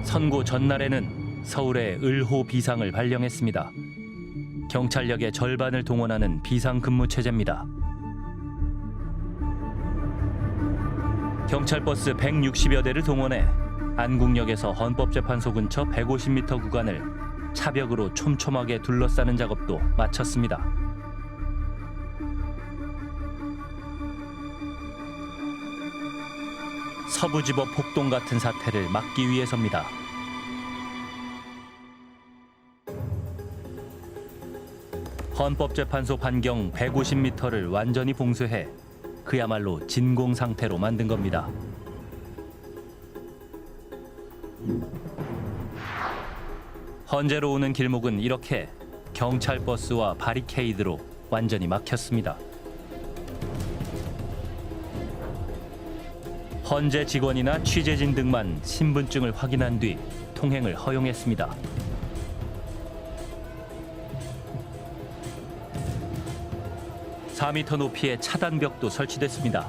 선고 전날에는 서울에 을호 비상을 발령했습니다. 경찰력의 절반을 동원하는 비상근무 체제입니다. 경찰버스 160여 대를 동원해 안국역에서 헌법재판소 근처 150m 구간을 차벽으로 촘촘하게 둘러싸는 작업도 마쳤습니다. 서부지법 폭동 같은 사태를 막기 위해서입니다. 헌법재판소 반경 150m를 완전히 봉쇄해 그야말로 진공 상태로 만든 겁니다. 헌재로 오는 길목은 이렇게 경찰버스와 바리케이드로 완전히 막혔습니다. 헌재 직원이나 취재진 등만 신분증을 확인한 뒤 통행을 허용했습니다. (4m) 높이의 차단벽도 설치됐습니다.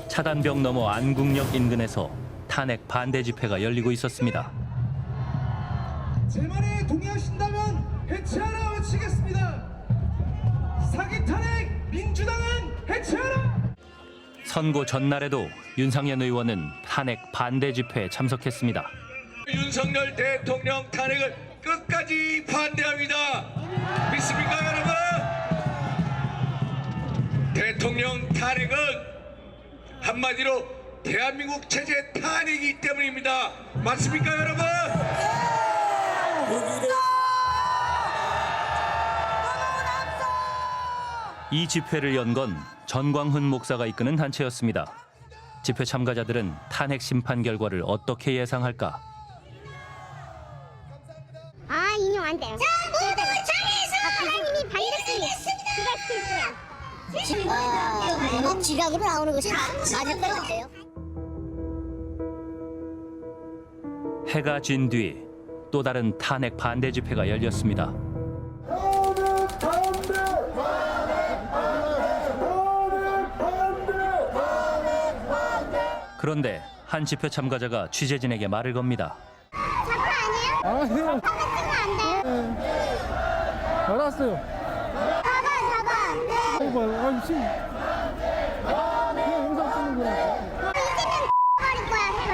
차단벽 너머 안국역 인근에서 탄핵 반대 집회가 열리고 있었습니다. 제 말에 동의하신다면 해체하라 외치겠습니다. 사기 탄핵 민주당은 해체하라. 선고 전날에도 윤상현 의원은 탄핵 반대 집회에 참석했습니다. 윤석열 대통령 탄핵을 끝까지 반대합니다. 믿습니까, 여러분? 대통령 탄핵은 한마디로 대한민국 체제 탄핵이기 때문입니다. 맞습니까, 여러분? 이 집회를 연 건 전광훈 목사가 이끄는 단체였습니다. 집회 참가자들은 탄핵 심판 결과를 어떻게 예상할까? 아, 인용 안 돼요. 자, 모두 장에서 하나님이 바이러스를 부각시켰어요. 지각으로 나오는 것이 맞을 것 같아요. 해가 진 뒤 또 다른 탄핵 반대 집회가 열렸습니다. 그런데 한 집회 참가자가 취재진에게 말을 겁니다. 자꾸 아니에요? 아니요. 찍으면 안 돼요? 알았어요. 잡아. 아니 지금 영상 찍는 거라고. 이제는 버릴 거야, 해봐.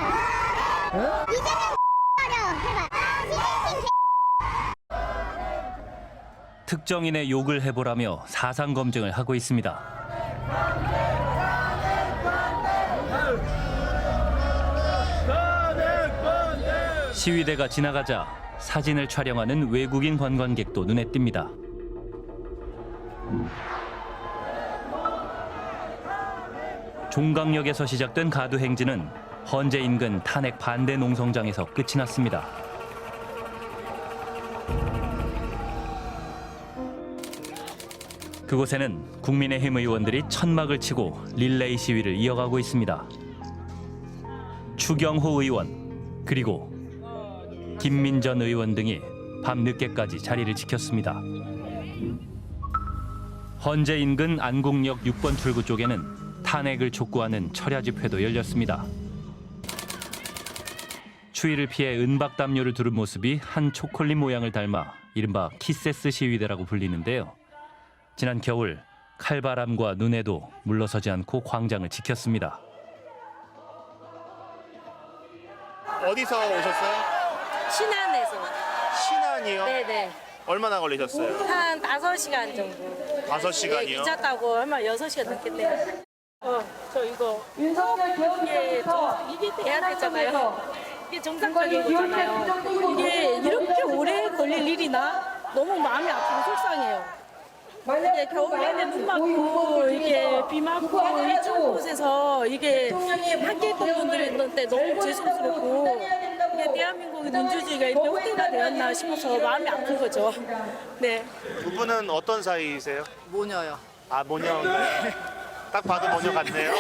예? 이제는 버려, 해봐. 특정인의 욕을 해보라며 사상 검증을 하고 있습니다. 시위대가 지나가자 사진을 촬영하는 외국인 관광객도 눈에 띕니다. 종강역에서 시작된 가두 행진은 헌재 인근 탄핵 반대 농성장에서 끝이 났습니다. 그곳에는 국민의힘 의원들이 천막을 치고 릴레이 시위를 이어가고 있습니다. 추경호 의원, 그리고 김민전 의원 등이 밤 늦게까지 자리를 지켰습니다. 헌재 인근 안국역 6번 출구 쪽에는 탄핵을 촉구하는 철야 집회도 열렸습니다. 추위를 피해 은박 담요를 두른 모습이 한 초콜릿 모양을 닮아 이른바 키세스 시위대라고 불리는데요. 지난 겨울 칼바람과 눈에도 물러서지 않고 광장을 지켰습니다. 어디서 오셨어요? 신안에서. 신안이요? 네네. 얼마나 걸리셨어요? 한 5시간 정도. 5시간이요? 기차 타고 얼마 6시간 넘겠대요. 저 이거 윤석열 개혁에 이게 돼야 되잖아요. 이게 정상적인 거잖아요. 이게 이렇게 오래 걸릴 일이나 너무 마음이 아프고 속상해요. 이게 겨울 내내 눈 맞고 이게 비 맞고 이쪽 곳에서 이게 함께했던 분들이 있는데 너무 죄송스럽고 이게 대한민국의 민주주의가 이렇게 헛되가 되었나 싶어서 마음이 아픈 거죠. 네. 두 분은 어떤 사이이세요? 모녀요. 아, 모녀. 딱 봐도 모녀 같네요.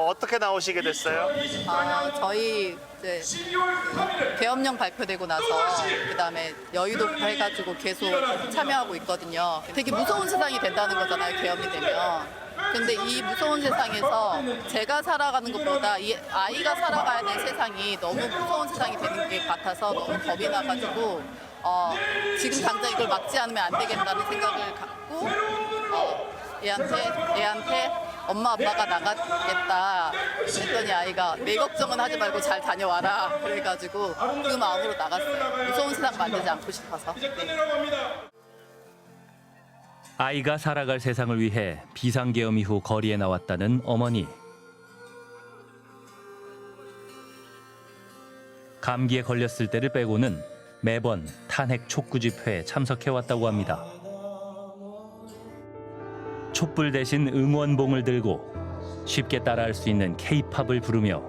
어떻게 나오시게 됐어요? 저희 이제 계엄령 발표되고 나서 그다음에 여의도 해가지고 계속 참여하고 있거든요. 되게 무서운 세상이 된다는 거잖아요. 계엄이 되면. 근데 이 무서운 세상에서 제가 살아가는 것보다 이 아이가 살아가야 될 세상이 너무 무서운 세상이 되는 게 같아서 너무 겁이 나가지고 지금 당장 이걸 막지 않으면 안 되겠다는 생각을 갖고 애한테 엄마 아빠가 나가겠다 했더니 아이가 내 걱정은 하지 말고 잘 다녀와라 그래가지고 그 마음으로 나갔어요. 무서운 세상 만들지 않고 싶어서. 네. 아이가 살아갈 세상을 위해 비상계엄 이후 거리에 나왔다는 어머니. 감기에 걸렸을 때를 빼고는 매번 탄핵 촉구 집회에 참석해왔다고 합니다. 촛불 대신 응원봉을 들고 쉽게 따라할 수 있는 K-팝을 부르며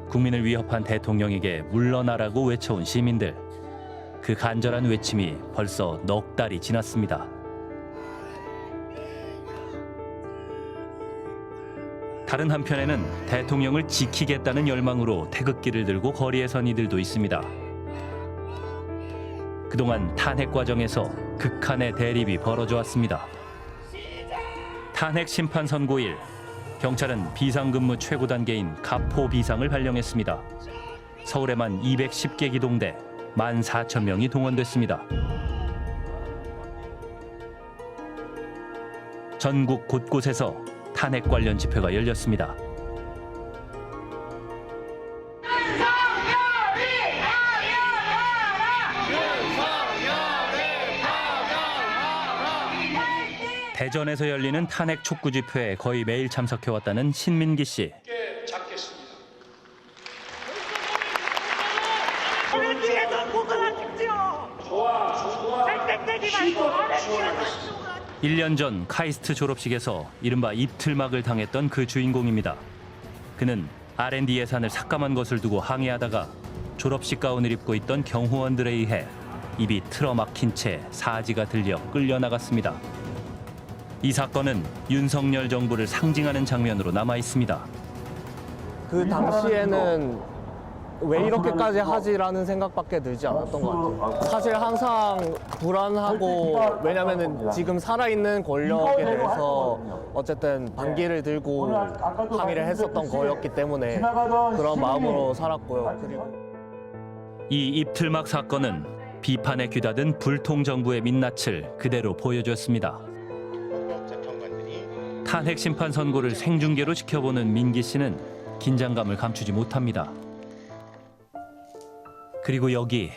국민을 위협한 대통령에게 물러나라고 외쳐온 시민들. 그 간절한 외침이 벌써 넉 달이 지났습니다. 다른 한편에는 대통령을 지키겠다는 열망으로 태극기를 들고 거리에 선 이들도 있습니다. 그동안 탄핵 과정에서 극한의 대립이 벌어져 왔습니다. 탄핵 심판 선고일, 경찰은 비상근무 최고 단계인 가포 비상을 발령했습니다. 서울에만 210개 기동대, 14,000명이 동원됐습니다. 전국 곳곳에서 탄핵 관련 집회가 열렸습니다. 대전에서 열리는 탄핵 촉구 집회에 거의 매일 참석해왔다는 신민기 씨. 우리 뒤에서 보고만 찍죠. 땡땡대지 말고 아래 뒤에서. 1년 전 카이스트 졸업식에서 이른바 입틀막을 당했던 그 주인공입니다. 그는 R&D 예산을 삭감한 것을 두고 항의하다가 졸업식 가운을 입고 있던 경호원들에 의해 입이 틀어막힌 채 사지가 들려 끌려나갔습니다. 이 사건은 윤석열 정부를 상징하는 장면으로 남아 있습니다. 그 당시에는 왜 이렇게까지 하지라는 생각밖에 들지 않았던 것 같아요. 사실 항상 불안하고, 왜냐면은 지금 살아있는 권력에 대해서 어쨌든 반기를 들고 항의를 했었던 거였기 때문에 그런 마음으로 살았고요. 그리고 이 입틀막 사건은 비판에 귀닫은 불통 정부의 민낯을 그대로 보여줬습니다. 탄핵 심판 선고를 생중계로 지켜보는 민기 씨는 긴장감을 감추지 못합니다. 그리고 여기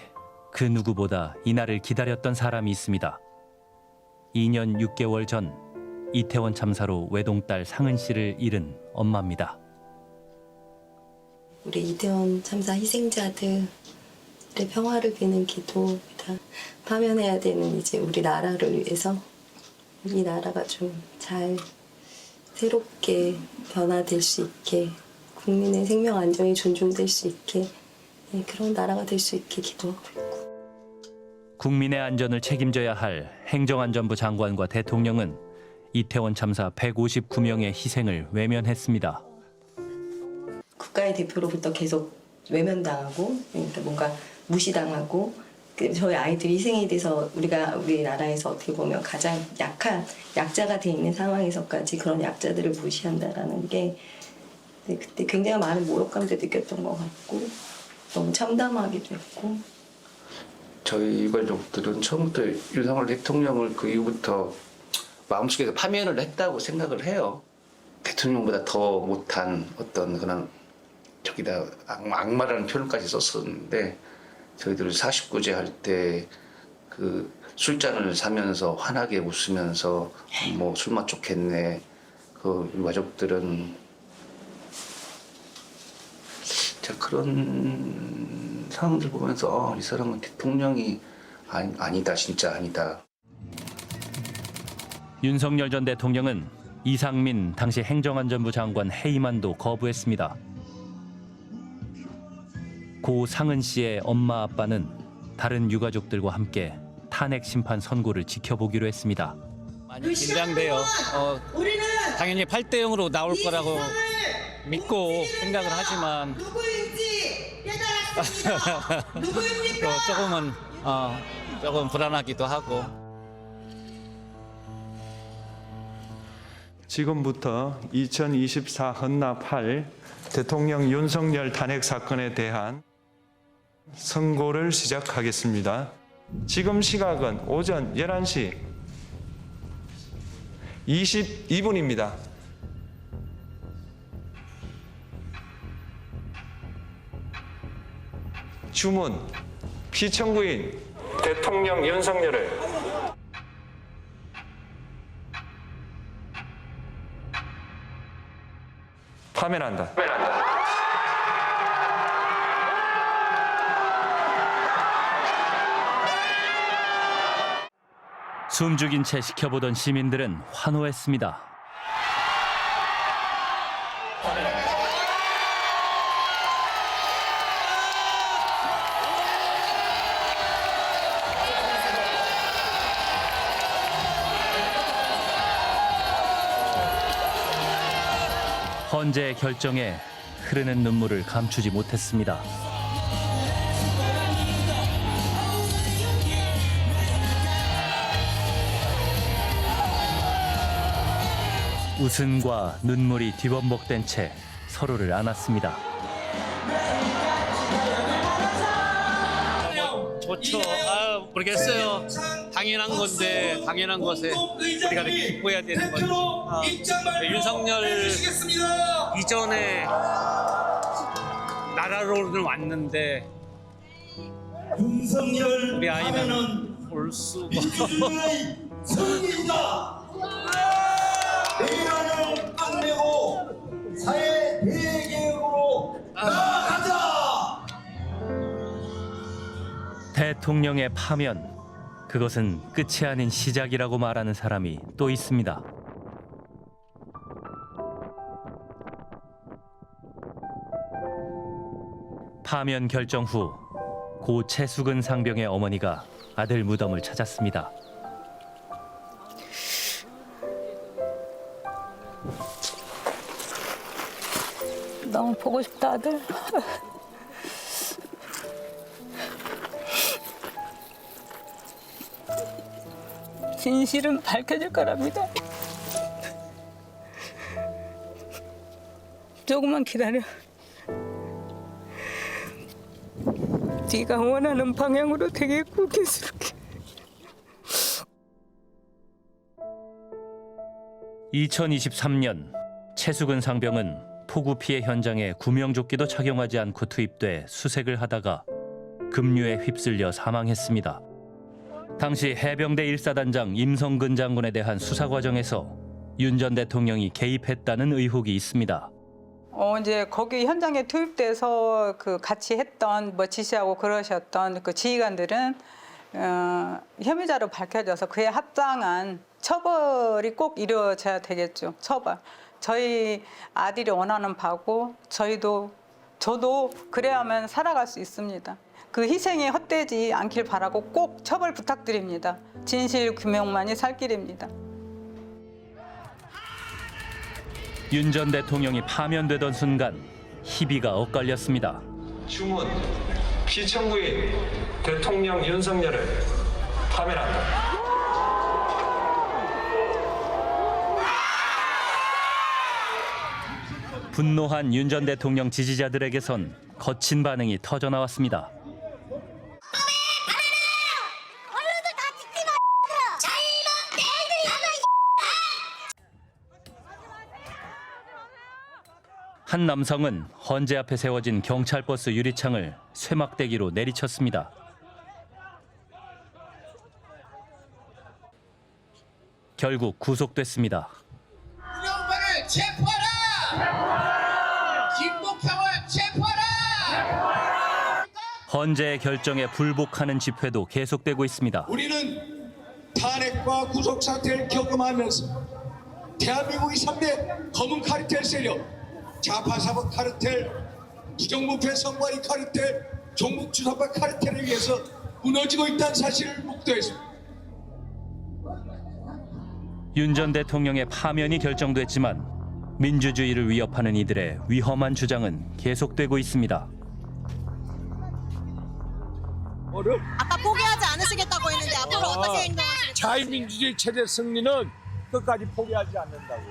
그 누구보다 이날을 기다렸던 사람이 있습니다. 2년 6개월 전 이태원 참사로 외동딸 상은 씨를 잃은 엄마입니다. 우리 이태원 참사 희생자들의 평화를 비는 기도입니다. 파면해야 되는 이제 우리 나라를 위해서 이 나라가 좀 잘 새롭게 변화될 수 있게, 국민의 생명 안정이 존중될 수 있게, 그런 나라가 될 수 있게 기도하고 있고. 국민의 안전을 책임져야 할 행정안전부 장관과 대통령은 이태원 참사 159명의 희생을 외면했습니다. 국가의 대표로부터 계속 외면당하고, 그러니까 뭔가 무시당하고, 저희 아이들이 희생에 대해서 우리나라에서 어떻게 보면 가장 약한 약자가 돼 있는 상황에서까지 그런 약자들을 무시한다라는 게 그때 굉장히 많은 모욕감도 느꼈던 것 같고, 너무 참담하기도 했고. 저희 유가족들은 처음부터 윤석열 대통령을 그 이후부터 마음속에서 파면을 했다고 생각을 해요. 대통령보다 더 못한 어떤 그런 저기다 악마라는 표현까지 썼었는데, 저희들 49제 할 때 그 술잔을 사면서 환하게 웃으면서 뭐 술맛 좋겠네. 그 유가족들은 제가 그런 상황들 보면서 이 사람은 대통령이 아니다, 진짜 아니다. 윤석열 전 대통령은 이상민 당시 행정안전부 장관 해임안도 거부했습니다. 고 상은 씨의 엄마 아빠는 다른 유가족들과 함께 탄핵 심판 선고를 지켜보기로 했습니다. 많이 긴장돼요. 당연히 8대 0으로 나올 거라고 믿고 생각을 하지만 조금 불안하기도 하고. 지금부터 2024 헌납 8 대통령 윤석열 탄핵 사건에 대한 선고를 시작하겠습니다. 지금 시각은 오전 11시 22분입니다. 주문, 피청구인 대통령 윤석열을 파면한다. 숨죽인 채 지켜보던 시민들은 환호했습니다. 헌재의 결정에 흐르는 눈물을 감추지 못했습니다. 웃음과 눈물이 뒤범벅된 채 서로를 안았습니다. 좋죠. 모르겠어요. 당연한 건데 당연한 것에 우리가 이렇게 기뻐해야 되는 거죠. 윤석열 이전에 나라로는 왔는데 우리 아이는 올 수가 내란을 끝내고 사회 대개혁으로 나아가자. 대통령의 파면, 그것은 끝이 아닌 시작이라고 말하는 사람이 또 있습니다. 파면 결정 후 고 최수근 상병의 어머니가 아들 무덤을 찾았습니다. 너무 보고 싶다, 아들. 진실은 밝혀질 거랍니다. 조금만 기다려. 네가 원하는 방향으로 되겠고 계속해. 2023년 최수근 상병은 폭우 피해 현장에 구명조끼도 착용하지 않고 투입돼 수색을 하다가 급류에 휩쓸려 사망했습니다. 당시 해병대 1사단장 임성근 장군에 대한 수사 과정에서 윤 전 대통령이 개입했다는 의혹이 있습니다. 이제 거기 현장에 투입돼서 그 같이 했던 지시하고 그러셨던 그 지휘관들은 혐의자로 밝혀져서 그에 합당한 처벌이 꼭 이루어져야 되겠죠. 처벌. 저희 아들이 원하는 바고 저도 그래야만 살아갈 수 있습니다. 그 희생이 헛되지 않길 바라고 꼭 처벌 부탁드립니다. 진실 규명만이 살 길입니다. 윤 전 대통령이 파면되던 순간 희비가 엇갈렸습니다. 주문, 피청구인 대통령 윤석열을 파면한다. 분노한 윤 전 대통령 지지자들에게선 거친 반응이 터져나왔습니다. 한 남성은 헌재 앞에 세워진 경찰버스 유리창을 쇠막대기로 내리쳤습니다. 결국 구속됐습니다. 우영파를 체포하라! 김복형을 체포하라! 헌재의 결정에 불복하는 집회도 계속되고 있습니다. 우리는 탄핵과 구속 사태를 경험하면서 대한민국의 3대 검은 카르텔 세력, 좌파 사법 카르텔, 부정부패 선관위 카르텔, 종북 주사파 카르텔에 의해서 무너지고 있다는 사실을 목도했습니다. 윤 전 대통령의 파면이 결정됐지만 민주주의를 위협하는 이들의 위험한 주장은 계속되고 있습니다. 아까 포기하지 않으시겠다고 했는데 앞으로 어떻게 행동하시겠어요? 자유민주주의 체제 승리는 끝까지 포기하지 않는다고.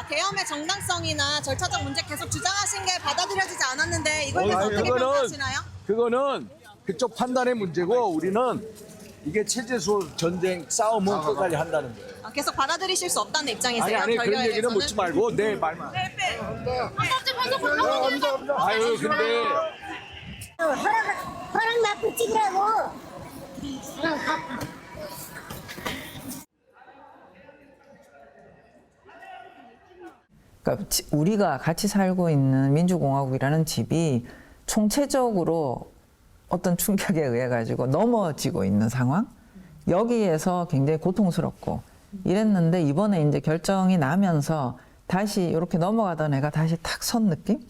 계엄의 정당성이나 절차적 문제 계속 주장하신 게 받아들여지지 않았는데 이걸 대해서 어떻게 그거는 평가하시나요? 그거는 그쪽 판단의 문제고 우리는 이게 체제수 전쟁 싸움은 끝까지 한다는 거예요. 계속 받아들이실 수 없다는 입장이세요? 아니 그런 결과에 얘기는 대해서는? 묻지 말고 내 말만. 아유 근데 허락 맞고 찍으라고. 그러니까 우리가 같이 살고 있는 민주공화국이라는 집이 총체적으로 어떤 충격에 의해 가지고 넘어지고 있는 상황, 여기에서 굉장히 고통스럽고 이랬는데 이번에 이제 결정이 나면서 다시 이렇게 넘어가던 애가 다시 탁 선 느낌?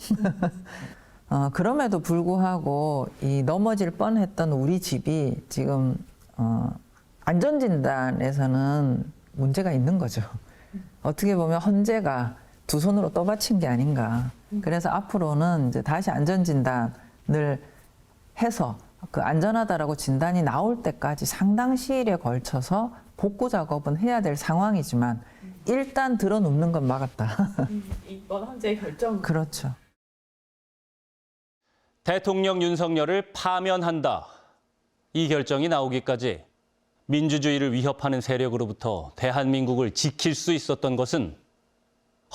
그럼에도 불구하고 이 넘어질 뻔했던 우리 집이 지금 안전진단에서는 문제가 있는 거죠. 어떻게 보면 헌재가 두 손으로 떠받친 게 아닌가. 그래서 앞으로는 이제 다시 안전진단을 해서 그 안전하다라고 진단이 나올 때까지 상당 시일에 걸쳐서 복구 작업은 해야 될 상황이지만 일단 들어눕는 건 막았다. 이번 헌재의 결정. 그렇죠. 대통령 윤석열을 파면한다. 이 결정이 나오기까지 민주주의를 위협하는 세력으로부터 대한민국을 지킬 수 있었던 것은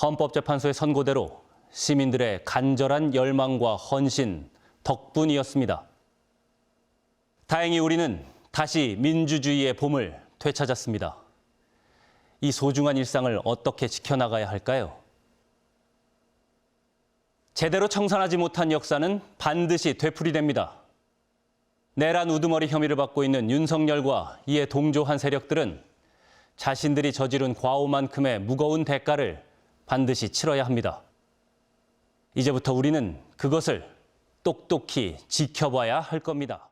헌법재판소의 선고대로 시민들의 간절한 열망과 헌신 덕분이었습니다. 다행히 우리는 다시 민주주의의 봄을 되찾았습니다. 이 소중한 일상을 어떻게 지켜나가야 할까요? 제대로 청산하지 못한 역사는 반드시 되풀이됩니다. 내란 우두머리 혐의를 받고 있는 윤석열과 이에 동조한 세력들은 자신들이 저지른 과오만큼의 무거운 대가를 반드시 치러야 합니다. 이제부터 우리는 그것을 똑똑히 지켜봐야 할 겁니다.